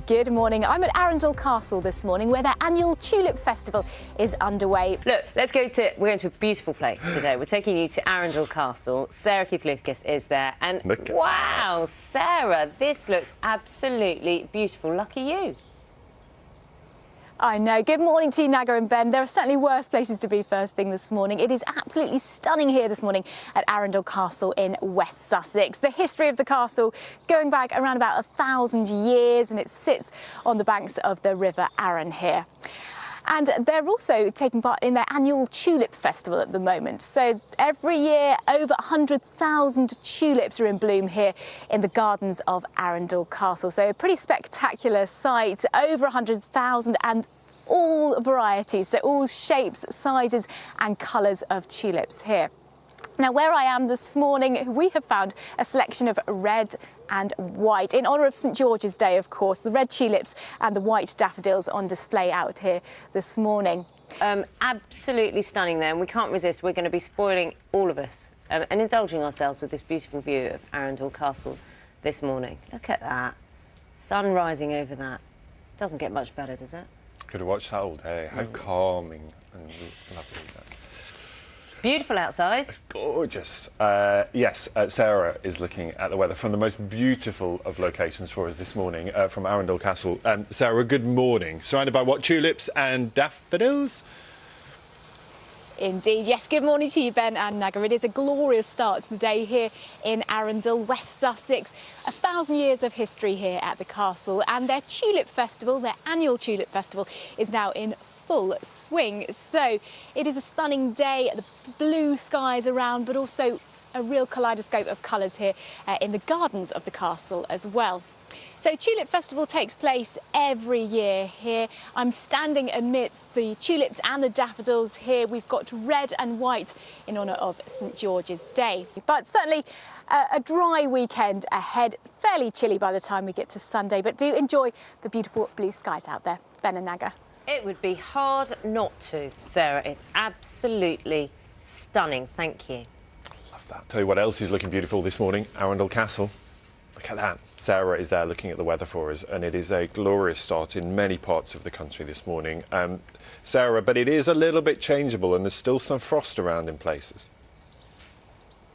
Good morning. I'm at Arundel Castle this morning where their annual Tulip Festival is underway. Look, we're going to a beautiful place today. We're taking you to Arundel Castle. Sarah Keith-Lucas is there. And wow, that. Sarah, this looks absolutely beautiful. Lucky you. I know. Good morning to you, Naga and Ben. There are certainly worse places to be first thing this morning. It is absolutely stunning here this morning at Arundel Castle in West Sussex. The history of the castle going back around about 1,000 years, and it sits on the banks of the River Arun here. And they're also taking part in their annual Tulip Festival at the moment. So every year, over 100,000 tulips are in bloom here in the gardens of Arundel Castle. So a pretty spectacular sight, over 100,000 and all varieties, so all shapes, sizes and colours of tulips here. Now, where I am this morning, we have found a selection of red and white in honour of St George's Day, of course. The red tulips and the white daffodils on display out here this morning. Absolutely stunning there, and we can't resist. We're going to be spoiling all of us and indulging ourselves with this beautiful view of Arundel Castle this morning. Look at that. Sun rising over that. Doesn't get much better, does it? Could have watched that all day. How calming and lovely is that? Beautiful outside. It's gorgeous. Yes, Sarah is looking at the weather from the most beautiful of locations for us this morning, from Arundel Castle. Sarah, good morning. Surrounded by what, tulips and daffodils? Indeed, yes. Good morning to you, Ben and Naga. It is a glorious start to the day here in Arundel, West Sussex. 1,000 years of history here at the castle, and their Tulip Festival, their annual Tulip Festival, is now in full swing. So it is a stunning day, the blue skies around, but also a real kaleidoscope of colours here in the gardens of the castle as well. So Tulip Festival takes place every year here. I'm standing amidst the tulips and the daffodils here. We've got red and white in honour of St George's Day. But certainly a dry weekend ahead, fairly chilly by the time we get to Sunday, but do enjoy the beautiful blue skies out there. Ben and Naga. It would be hard not to, Sarah. It's absolutely stunning. Thank you. Love that. Tell you what else is looking beautiful this morning, Arundel Castle. Look at that. Sarah is there looking at the weather for us, and it is a glorious start in many parts of the country this morning. Sarah, but it is a little bit changeable and there's still some frost around in places.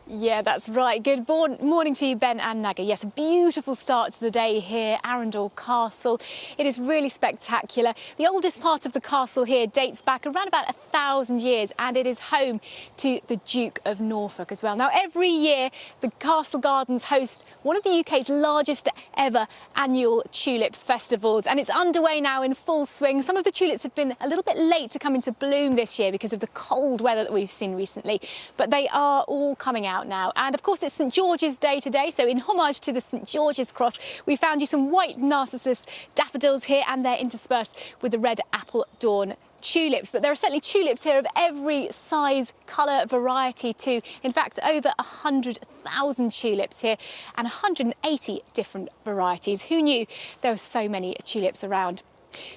Yeah, that's right. Good morning to you, Ben and Naga. Yes, a beautiful start to the day here, Arundel Castle. It is really spectacular. The oldest part of the castle here dates back around about 1,000 years, and it is home to the Duke of Norfolk as well. Now, every year, the Castle Gardens host one of the UK's largest ever annual tulip festivals, and it's underway now in full swing. Some of the tulips have been a little bit late to come into bloom this year because of the cold weather that we've seen recently, but they are all coming out now. And of course, it's St George's Day today, so in homage to the St George's Cross, we found you some white narcissus daffodils here, and they're interspersed with the red apple dawn tulips. But there are certainly tulips here of every size, colour, variety too. In fact, over 100,000 tulips here and 180 different varieties. Who knew there were so many tulips around?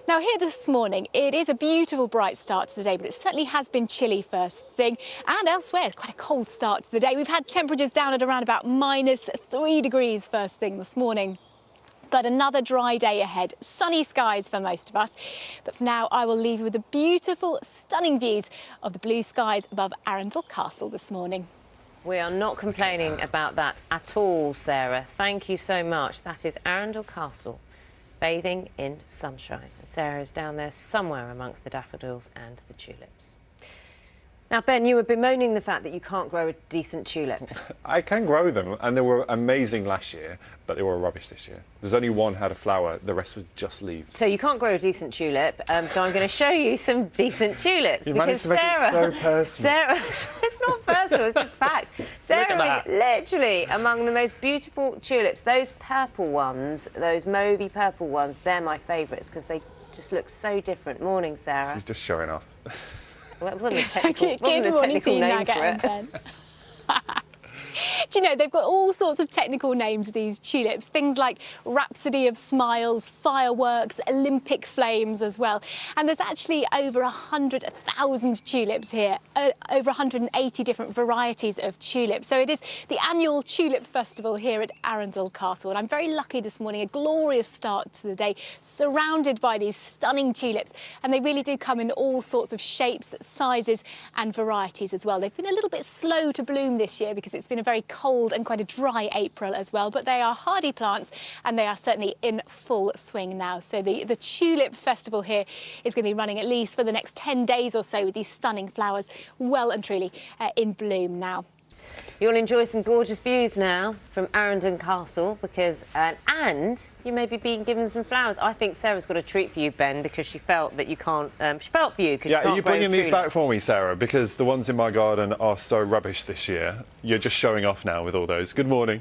Now, here this morning, it is a beautiful bright start to the day, but it certainly has been chilly first thing. And elsewhere, it's quite a cold start to the day. We've had temperatures down at around about -3 degrees first thing this morning. But another dry day ahead, sunny skies for most of us. But for now, I will leave you with the beautiful, stunning views of the blue skies above Arundel Castle this morning. We are not complaining about that at all, Sarah. Thank you so much. That is Arundel Castle, bathing in sunshine. Sarah is down there somewhere amongst the daffodils and the tulips. Now, Ben, you were bemoaning the fact that you can't grow a decent tulip. I can grow them, and they were amazing last year, but they were rubbish this year. There's only one had a flower, the rest was just leaves. So you can't grow a decent tulip, so I'm going to show you some decent tulips. You managed to make it so personal. Sarah, it's not personal, it's just fact. Sarah is literally among the most beautiful tulips. Those purple ones, those mauvey purple ones, they're my favourites because they just look so different. Morning, Sarah. She's just showing off. Well, it wasn't a technical, name for it. Do you know, they've got all sorts of technical names, these tulips, things like Rhapsody of Smiles, Fireworks, Olympic Flames as well. And there's actually over 100,000 tulips here, over 180 different varieties of tulips. So it is the annual Tulip Festival here at Arundel Castle. And I'm very lucky this morning, a glorious start to the day, surrounded by these stunning tulips. And they really do come in all sorts of shapes, sizes and varieties as well. They've been a little bit slow to bloom this year because it's been a very cold and quite a dry April as well, but they are hardy plants and they are certainly in full swing now. So the Tulip Festival here is going to be running at least for the next 10 days or so with these stunning flowers well and truly in bloom now. You'll enjoy some gorgeous views now from Arundel Castle because, and you may be being given some flowers. I think Sarah's got a treat for you, Ben, because she felt that you can't. She felt for you because yeah, are you bringing these back for me, Sarah? Because the ones in my garden are so rubbish this year. You're just showing off now with all those. Good morning.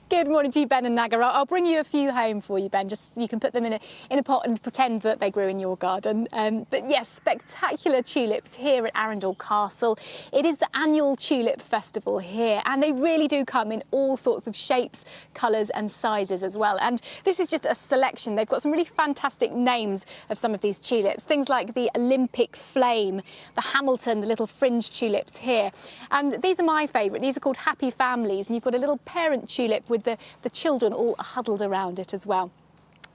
Good morning to you, Ben and Naga. I'll bring you a few home for you, Ben, just so you can put them in a pot and pretend that they grew in your garden. But yes, spectacular tulips here at Arundel Castle. It is the annual Tulip Festival here, and they really do come in all sorts of shapes, colours and sizes as well. And this is just a selection. They've got some really fantastic names of some of these tulips, things like the Olympic Flame, the Hamilton, the little fringe tulips here. And these are my favourite. These are called Happy Families, and you've got a little parent tulip with the children all huddled around it as well.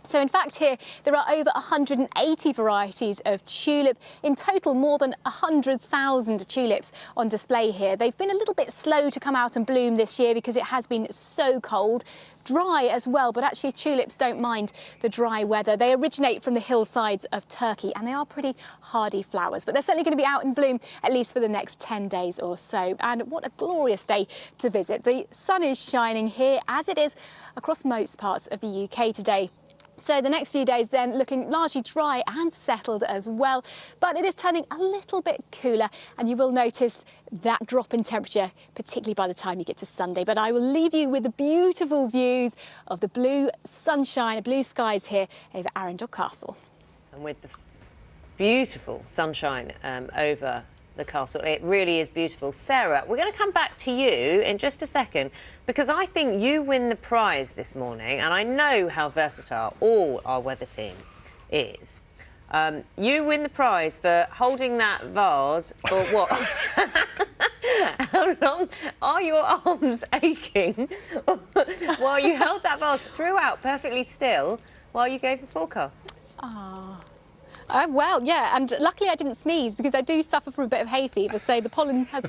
So in fact here there are over 180 varieties of tulip, in total more than 100,000 tulips on display here. They've been a little bit slow to come out and bloom this year because it has been so cold. Dry as well, but actually tulips don't mind the dry weather. They originate from the hillsides of Turkey and they are pretty hardy flowers, but they're certainly going to be out in bloom at least for the next 10 days or so. And what a glorious day to visit. The sun is shining here as it is across most parts of the UK today. So the next few days then looking largely dry and settled as well, but it is turning a little bit cooler and you will notice that drop in temperature, particularly by the time you get to Sunday. But I will leave you with the beautiful views of the blue sunshine, blue skies here over Arundel Castle. And with the beautiful sunshine over the castle, it really is beautiful. Sarah, we're going to come back to you in just a second because I think you win the prize this morning, and I know how versatile all our weather team is. You win the prize for holding that vase for what? How long are your arms aching while you held that vase throughout perfectly still while you gave the forecast? Well, yeah, and luckily I didn't sneeze because I do suffer from a bit of hay fever, so the pollen has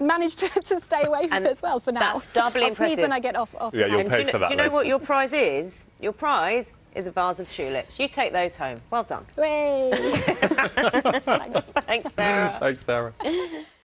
managed to stay away from it as well for now. That's doubly impressive. I'll sneeze when I get off. Yeah, you'll pay for that. Do you know what your prize is? Your prize is a vase of tulips. You take those home. Well done. Thanks. Thanks, Sarah. Thanks, Sarah.